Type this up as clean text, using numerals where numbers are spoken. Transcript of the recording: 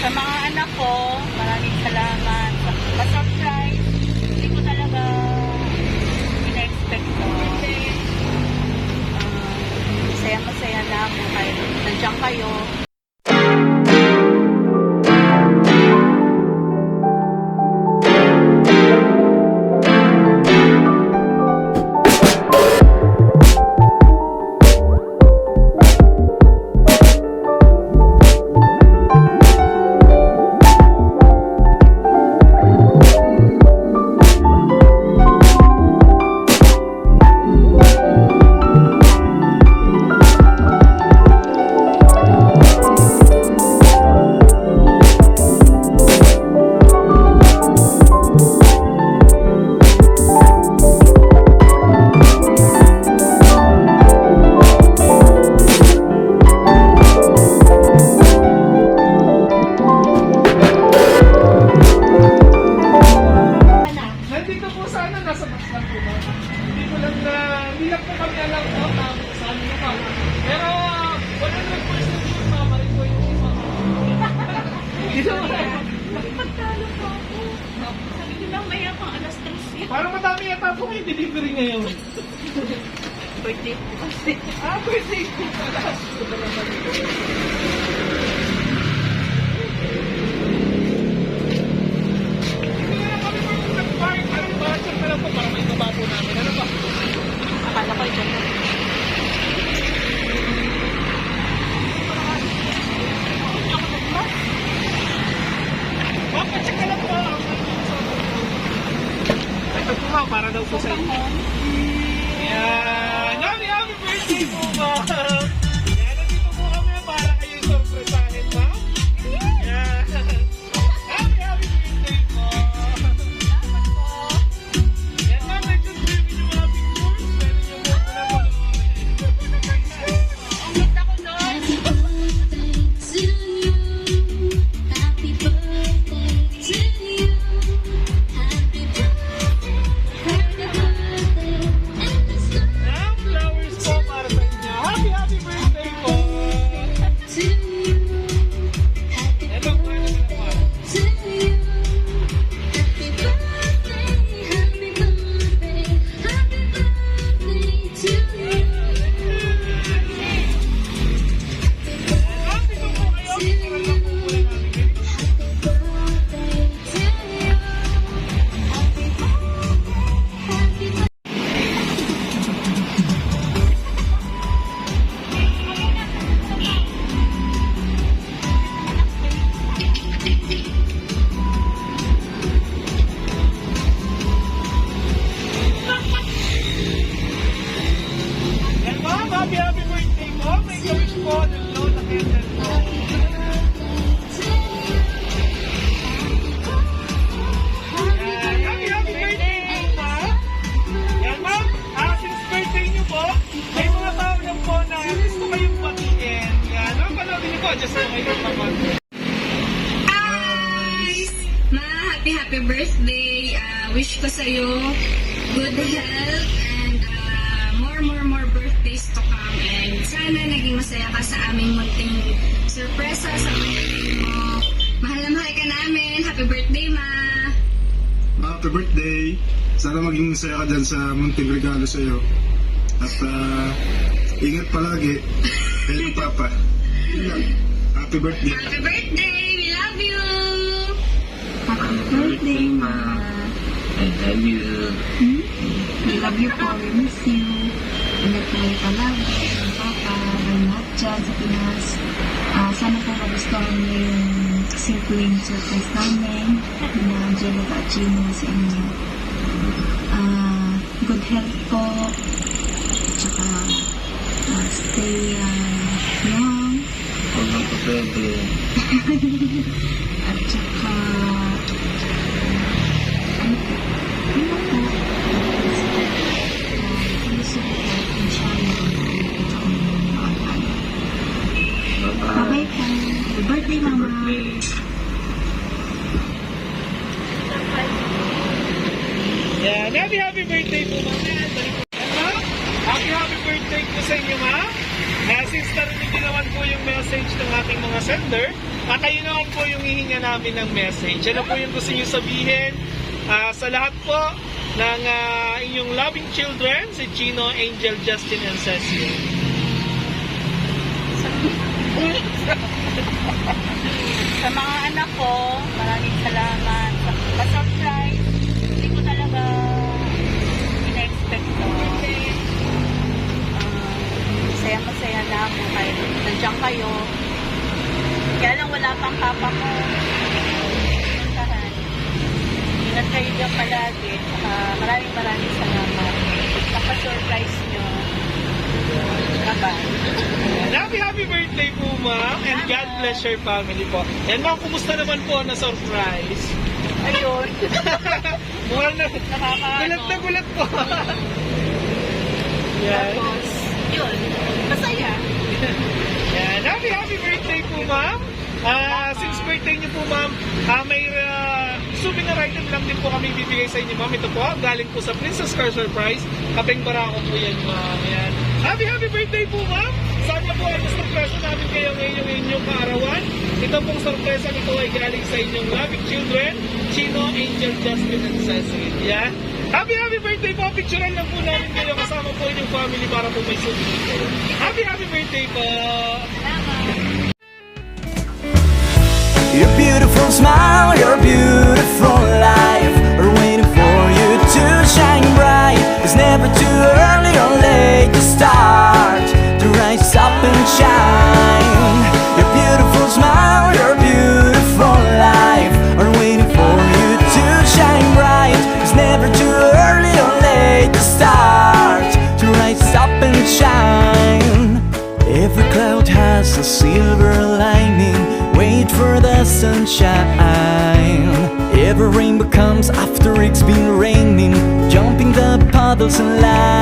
Sa mga anak ko, maraming salamat. Sa-surprise, hindi ko talaga ina-expect to. Masaya-masaya na ako kahit nandiyan kayo. Hindi lang po kami alam po saan mo pa. Pero 100% sure mamarin ko yung isa. Dito mo na. Pagtalo po ako. Sabi ko lang maya pang alas 3. Parang madami yata po yung delivery ngayon. Birthday po kasi. Birthday ko pala. Hindi na kami mag-park. Parang budget na lang po para may baba po namin. Ano ba? Akala ko ito na. Check ka lang po. Ito po nga, para daw po sa inyo. Yan. Happy birthday po ba? Yan, nandito po kami para kayo surpresahin ba? Yan. Happy birthday po. Yan nga, nag-subscribe yung mga pictures. Pwede nyo po na po. Ang ganda ko doon. Flowers po para sa inyo. Happy birthday po. Ito po ano na po. Happy ko po kayo. Picturean lang po muna namin. Yan ma'am, happy birthday po. May gawin po ng Lola Kendall po. Yan, happy birthday po ma'am. Yan ma'am, since birthday niyo po, may mga tao lang po na gusto kayong batiin. Yan, ang panawin niyo po, just so kayo naman. Guys! Happy birthday! Wish ko sa'yo good health and more birthdays to come. And sana naging masaya ka sa aming munting surpresa sa birthday mo. Mahal na mahal ka namin. Happy birthday, Ma! Happy birthday! Sana maging masaya ka dyan sa munting regalo sa'yo. At ingat palagi. Kaya Papa. Happy birthday! Happy birthday! We love you! Happy birthday, Ma. I love you. We love you po. We miss you. Ingat po kayo palagi. Ang papa, ang lahat dyan sa Pinas. Sana po magustuhan niyo yung simpleng surprise namin na Angelica at Gino sa inyo. Good health po. Tsaka stay young. Huwag lang po pwede. At tsaka ano po? Bye-bye po. Happy birthday, Mama. Yan, happy birthday po ma'am. Happy birthday po sa inyo ma'am. Since narinig niyo naman po yung message ng ating mga sender, at ayun naman po yung panghihinga namin ng message. Ano po yung gusto niyo sabihin sa lahat po ng inyong loving children, si Chino, Angel, Justin, and Cecil? Sa mga anak ko, maraming salamat. Sa surprise, hindi ko talaga in-expect to. Masaya na ako kahit nandiyan kayo. Kaya lang wala pang papa ko. Puntahan. Ingat kayo dyan palagi. Maraming salamat. Napa-surprise nyo. Bye-bye. Happy birthday po, ma'am. And God bless your family po. And ma'am, kumusta naman po na surprise? Ayun. Mukhang na, Nakakaano. gulat po. Yan. Tapos, yun. Masaya. Yan. Happy birthday po, ma'am. Since birthday niyo po, ma'am, may souvenir item lang din po kami bibigay sa inyo, ma'am. Ito po, galing po sa Princess Car Surprise. Kapeng barako po yan, ma'am. Yan. Happy birthday po, ma'am. Sana po ay gusto presyo namin kayo ngayong inyong kaarawan. Ito pong sorpresa nito ay galing sa inyong loving children, Chino, Angel, Justin, and Cecil. Yan. Happy birthday po. Picturean lang po namin kayo kasama po inyong family para po may souvenir kayo. Happy birthday po. Your beautiful smile, your beautiful life are waiting for you to shine bright. It's never too early or late to start, to rise up and shine. Your beautiful smile, your beautiful life are waiting for you to shine bright. It's never too early or late to start, to rise up and shine. Every cloud has a silver lining. Wait for the sunshine. Every rainbow comes after it's been raining. Jumping the puddles and light.